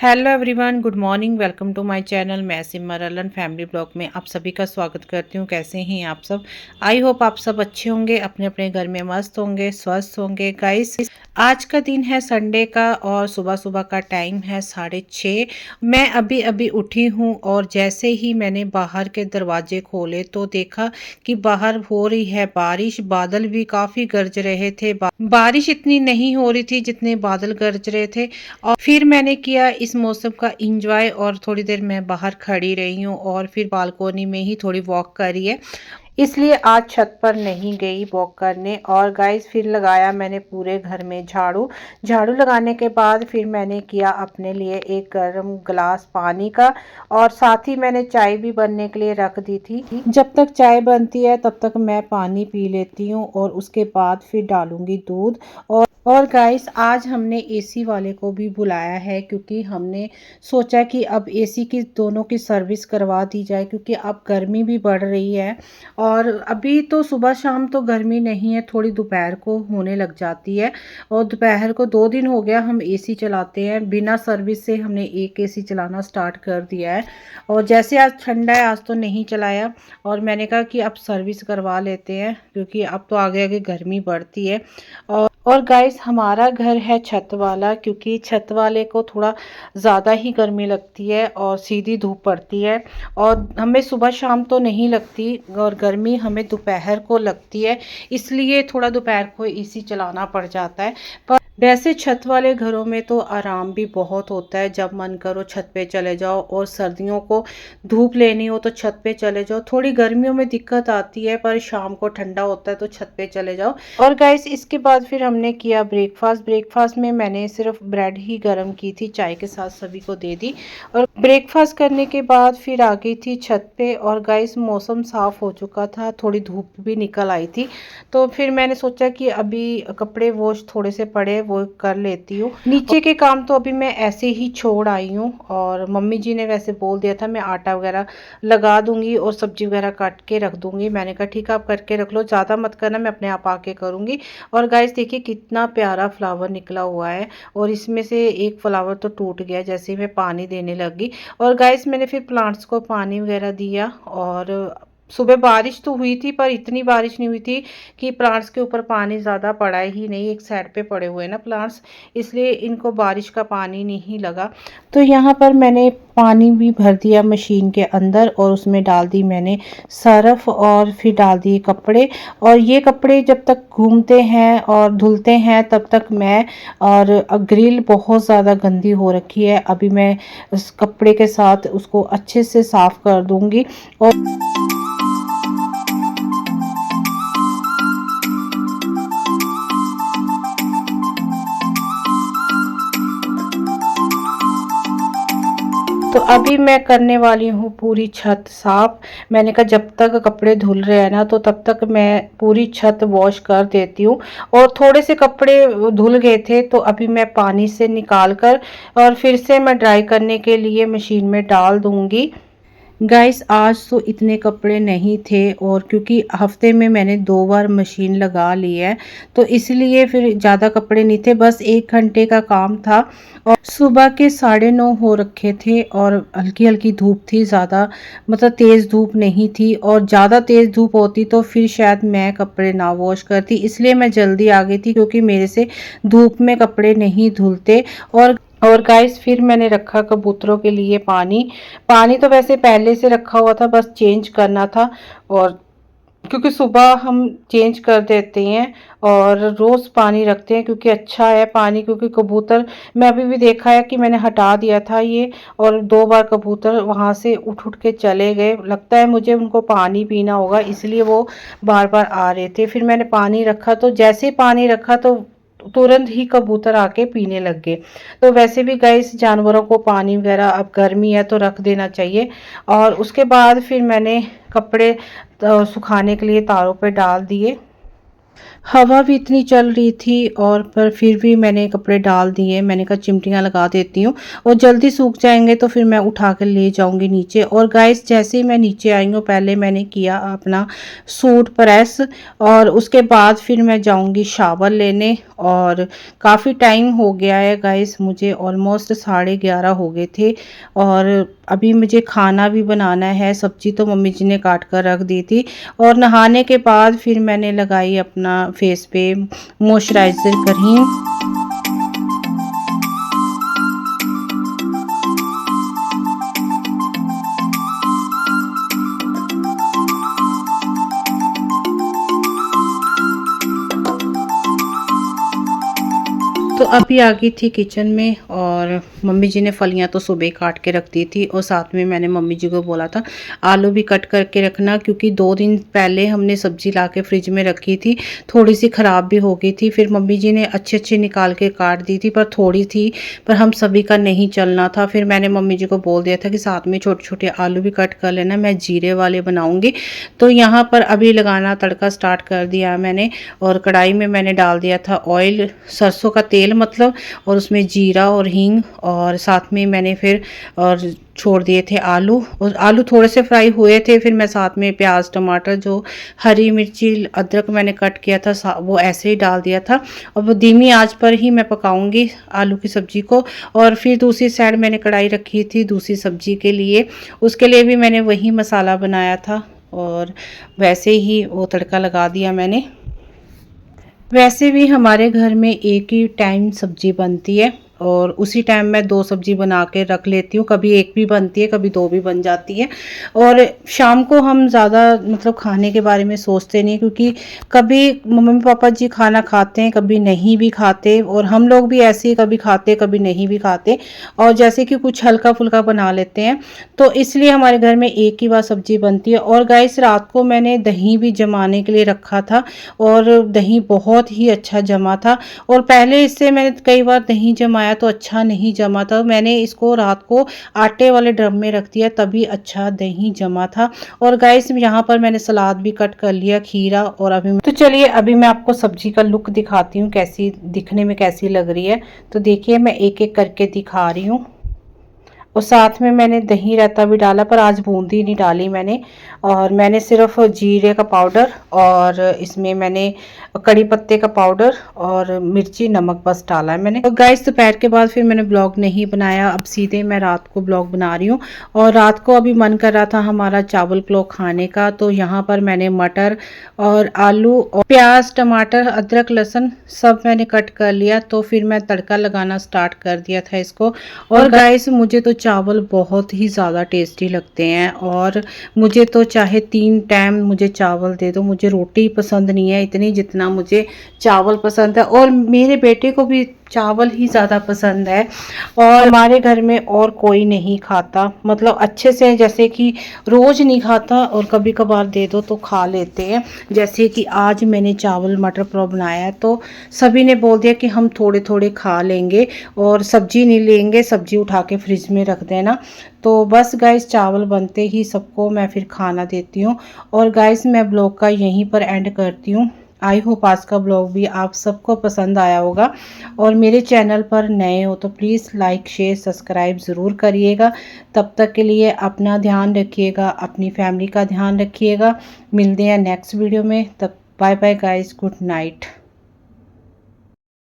Hello everyone, good morning. Welcome to my channel. मैं Simran family blog में आप सभी का स्वागत करती हूँ। कैसे हैं आप सब? आई होप आप सब अच्छे होंगे, अपने अपने घर में मस्त होंगे, स्वस्थ होंगे। गाइस, आज का दिन है संडे का और सुबह सुबह का टाइम है 6:30। मैं अभी अभी उठी हूँ और जैसे ही मैंने बाहर के दरवाजे खोले तो देखा कि बाहर हो रही है बारिश। बादल भी काफ़ी गरज रहे थे। बारिश इतनी नहीं हो रही थी जितने बादल गरज रहे थे। और फिर मैंने किया इस मौसम का एंजॉय और थोड़ी देर मैं बाहर खड़ी रही हूँ और फिर बालकोनी में ही थोड़ी वॉक करी है, इसलिए आज छत पर नहीं गई वॉक करने। और गाइस, फिर लगाया मैंने पूरे घर में झाड़ू। झाड़ू लगाने के बाद फिर मैंने किया अपने लिए एक गर्म गिलास पानी का और साथ ही मैंने चाय भी बनने के लिए रख दी थी। जब तक चाय बनती है तब तक मैं पानी पी लेती हूँ और उसके बाद फिर डालूंगी दूध। और गाइस, आज हमने एसी वाले को भी बुलाया है क्योंकि हमने सोचा कि अब एसी की दोनों की सर्विस करवा दी जाए, क्योंकि अब गर्मी भी बढ़ रही है। और अभी तो सुबह शाम तो गर्मी नहीं है, थोड़ी दोपहर को होने लग जाती है। और दोपहर को 2 दिन हो गया हम एसी चलाते हैं, बिना सर्विस से हमने एक एसी चलाना स्टार्ट कर दिया है। और जैसे आज ठंडा है, आज तो नहीं चलाया और मैंने कहा कि अब सर्विस करवा लेते हैं क्योंकि अब तो आगे आगे गर्मी बढ़ती है। और गाइस, हमारा घर है छत वाला, क्योंकि छत वाले को थोड़ा ज़्यादा ही गर्मी लगती है और सीधी धूप पड़ती है। और हमें सुबह शाम तो नहीं लगती और गर्मी हमें दोपहर को लगती है, इसलिए थोड़ा दोपहर को एसी चलाना पड़ जाता है। पर वैसे छत वाले घरों में तो आराम भी बहुत होता है, जब मन करो छत पे चले जाओ। और सर्दियों को धूप लेनी हो तो छत पे चले जाओ। थोड़ी गर्मियों में दिक्कत आती है पर शाम को ठंडा होता है तो छत पे चले जाओ। और गाइस, इसके बाद फिर हमने किया ब्रेकफास्ट। ब्रेकफास्ट में मैंने सिर्फ ब्रेड ही गर्म की थी, चाय के साथ सभी को दे दी। और ब्रेकफास्ट करने के बाद फिर आ गई थी छत पे। और गाइस, मौसम साफ हो चुका था, थोड़ी धूप भी निकल आई थी, तो फिर मैंने सोचा कि अभी कपड़े वॉश थोड़े से पड़े वो कर लेती हूँ। नीचे के काम तो अभी मैं ऐसे ही छोड़ आई हूँ और मम्मी जी ने वैसे बोल दिया था मैं आटा वगैरह लगा दूंगी और सब्जी वगैरह काट के रख दूंगी। मैंने कहा ठीक है, आप करके रख लो, ज़्यादा मत करना, मैं अपने आप आके करूँगी। और गाइस देखिए कितना प्यारा फ्लावर निकला हुआ है और इसमें से एक फ्लावर तो टूट गया जैसे ही मैं पानी देने लगी। और गाइस, मैंने फिर प्लांट्स को पानी वगैरह दिया। और सुबह बारिश तो हुई थी पर इतनी बारिश नहीं हुई थी कि प्लांट्स के ऊपर पानी ज़्यादा पड़ा ही नहीं। एक साइड पे पड़े हुए ना प्लांट्स, इसलिए इनको बारिश का पानी नहीं लगा। तो यहाँ पर मैंने पानी भी भर दिया मशीन के अंदर और उसमें डाल दी मैंने सर्फ और फिर डाल दिए कपड़े। और ये कपड़े जब तक घूमते हैं और धुलते हैं तब तक मैं, और ग्रिल बहुत ज़्यादा गंदी हो रखी है, अभी मैं उस कपड़े के साथ उसको अच्छे से साफ़ कर दूँगी। और तो अभी मैं करने वाली हूँ पूरी छत साफ। मैंने कहा जब तक कपड़े धुल रहे हैं ना तो तब तक मैं पूरी छत वॉश कर देती हूँ। और थोड़े से कपड़े धुल गए थे तो अभी मैं पानी से निकाल कर और फिर से मैं ड्राई करने के लिए मशीन में डाल दूँगी। गाइस, आज तो इतने कपड़े नहीं थे और क्योंकि हफ्ते में मैंने 2 बार मशीन लगा ली है तो इसलिए फिर ज़्यादा कपड़े नहीं थे, बस 1 घंटे का काम था। और सुबह के 9:30 हो रखे थे और हल्की हल्की धूप थी, ज़्यादा मतलब तेज़ धूप नहीं थी। और ज़्यादा तेज़ धूप होती तो फिर शायद मैं कपड़े ना वॉश करती, इसलिए मैं जल्दी आ गई थी क्योंकि मेरे से धूप में कपड़े नहीं धुलते। और गाइस, फिर मैंने रखा कबूतरों के लिए पानी। पानी तो वैसे पहले से रखा हुआ था, बस चेंज करना था। और क्योंकि सुबह हम चेंज कर देते हैं और रोज़ पानी रखते हैं क्योंकि अच्छा है पानी, क्योंकि कबूतर, मैं अभी भी देखा है कि मैंने हटा दिया था ये और 2 बार कबूतर वहाँ से उठ उठ के चले गए। लगता है मुझे उनको पानी पीना होगा, इसलिए वो बार बार आ रहे थे। फिर मैंने पानी रखा तो जैसे पानी रखा तो तुरंत ही कबूतर आके पीने लग गए। तो वैसे भी गाइस, जानवरों को पानी वगैरह अब गर्मी है तो रख देना चाहिए। और उसके बाद फिर मैंने कपड़े सुखाने के लिए तारों पे डाल दिए। हवा भी इतनी चल रही थी और पर फिर भी मैंने कपड़े डाल दिए। मैंने कहा चिमटियाँ लगा देती हूँ और जल्दी सूख जाएंगे तो फिर मैं उठा कर ले जाऊंगी नीचे। और गाइस जैसे ही मैं नीचे आई हूँ पहले मैंने किया अपना सूट प्रेस और उसके बाद फिर मैं जाऊंगी शावर लेने। और काफ़ी टाइम हो गया है गाइस, मुझे ऑलमोस्ट 11:30 हो गए थे। और अभी मुझे खाना भी बनाना है। सब्जी तो मम्मी जी ने काट कर रख दी थी। और नहाने के बाद फिर मैंने लगाई अपना फेस पे मॉइस्चराइज़र क्रीम। तो अभी आ गई थी किचन में और मम्मी जी ने फलियां तो सुबह काट के रख दी थी और साथ में मैंने मम्मी जी को बोला था आलू भी कट करके रखना, क्योंकि 2 दिन पहले हमने सब्जी ला के फ्रिज में रखी थी, थोड़ी सी ख़राब भी हो गई थी। फिर मम्मी जी ने अच्छे अच्छे निकाल के काट दी थी, पर थोड़ी थी, पर हम सभी का नहीं चलना था। फिर मैंने मम्मी जी को बोल दिया था कि साथ में छोटे छोटे आलू भी कट कर लेना, मैं जीरे वाले बनाऊँगी। तो यहाँ पर अभी लगाना तड़का स्टार्ट कर दिया मैंने। और कढ़ाई में मैंने डाल दिया था ऑयल, सरसों का तेल मतलब, और उसमें जीरा और हींग, और साथ में मैंने फिर और छोड़ दिए थे आलू। और आलू थोड़े से फ्राई हुए थे, फिर मैं साथ में प्याज टमाटर जो हरी मिर्ची अदरक मैंने कट किया था वो ऐसे ही डाल दिया था। और वो धीमी आंच पर ही मैं पकाऊंगी आलू की सब्जी को। और फिर दूसरी साइड मैंने कढ़ाई रखी थी दूसरी सब्जी के लिए, उसके लिए भी मैंने वही मसाला बनाया था और वैसे ही वो तड़का लगा दिया मैंने। वैसे भी हमारे घर में एक ही टाइम सब्जी बनती है और उसी टाइम मैं 2 सब्जी बना के रख लेती हूँ, कभी एक भी बनती है कभी 2 भी बन जाती है। और शाम को हम ज़्यादा मतलब खाने के बारे में सोचते नहीं, क्योंकि कभी मम्मी पापा जी खाना खाते हैं कभी नहीं भी खाते, और हम लोग भी ऐसे ही कभी खाते कभी नहीं भी खाते, और जैसे कि कुछ हल्का फुल्का बना लेते हैं, तो इसलिए हमारे घर में एक ही बार सब्जी बनती है। और गाइस रात को मैंने दही भी जमाने के लिए रखा था और दही बहुत ही अच्छा जमा था। और पहले इससे मैंने कई बार दही जमाया तो अच्छा नहीं जमा था, मैंने इसको रात को आटे वाले ड्रम में रख दिया तभी अच्छा दही जमा था। और गाइस यहाँ पर मैंने सलाद भी कट कर लिया, खीरा। और अभी तो चलिए अभी मैं आपको सब्जी का लुक दिखाती हूँ कैसी दिखने में कैसी लग रही है। तो देखिए मैं एक एक करके दिखा रही हूँ। और साथ में मैंने दही रायता भी डाला, पर आज बूंदी नहीं डाली मैंने। और मैंने सिर्फ जीरे का पाउडर और इसमें मैंने कड़ी पत्ते का पाउडर और मिर्ची नमक बस डाला है मैंने। और गाइस दोपहर के बाद फिर मैंने ब्लॉग नहीं बनाया, अब सीधे मैं रात को ब्लॉग बना रही हूँ। और रात को अभी मन कर रहा था हमारा चावल पुलाव खाने का, तो यहाँ पर मैंने मटर और आलू और प्याज टमाटर अदरक लहसुन सब मैंने कट कर लिया। तो फिर मैं तड़का लगाना स्टार्ट कर दिया था इसको। और गाइस मुझे तो चावल बहुत ही ज़्यादा टेस्टी लगते हैं, और मुझे तो चाहे 3 टाइम मुझे चावल दे दो, मुझे रोटी पसंद नहीं है इतनी जितना मुझे चावल पसंद है। और मेरे बेटे को भी चावल ही ज़्यादा पसंद है, और हमारे घर में और कोई नहीं खाता, मतलब अच्छे से, जैसे कि रोज़ नहीं खाता और कभी कभार दे दो तो खा लेते हैं। जैसे कि आज मैंने चावल मटर पुलाव बनाया है तो सभी ने बोल दिया कि हम थोड़े थोड़े खा लेंगे और सब्जी नहीं लेंगे, सब्जी उठा के फ्रिज में रख देना। तो बस गाइस चावल बनते ही सबको मैं फिर खाना देती हूँ। और गाइस मैं ब्लॉग का यहीं पर एंड करती हूँ। आई होप आज का ब्लॉग भी आप सबको पसंद आया होगा। और मेरे चैनल पर नए हो तो प्लीज़ लाइक शेयर सब्सक्राइब ज़रूर करिएगा। तब तक के लिए अपना ध्यान रखिएगा, अपनी फैमिली का ध्यान रखिएगा। मिलते हैं नेक्स्ट वीडियो में, तब bye bye guys, good night.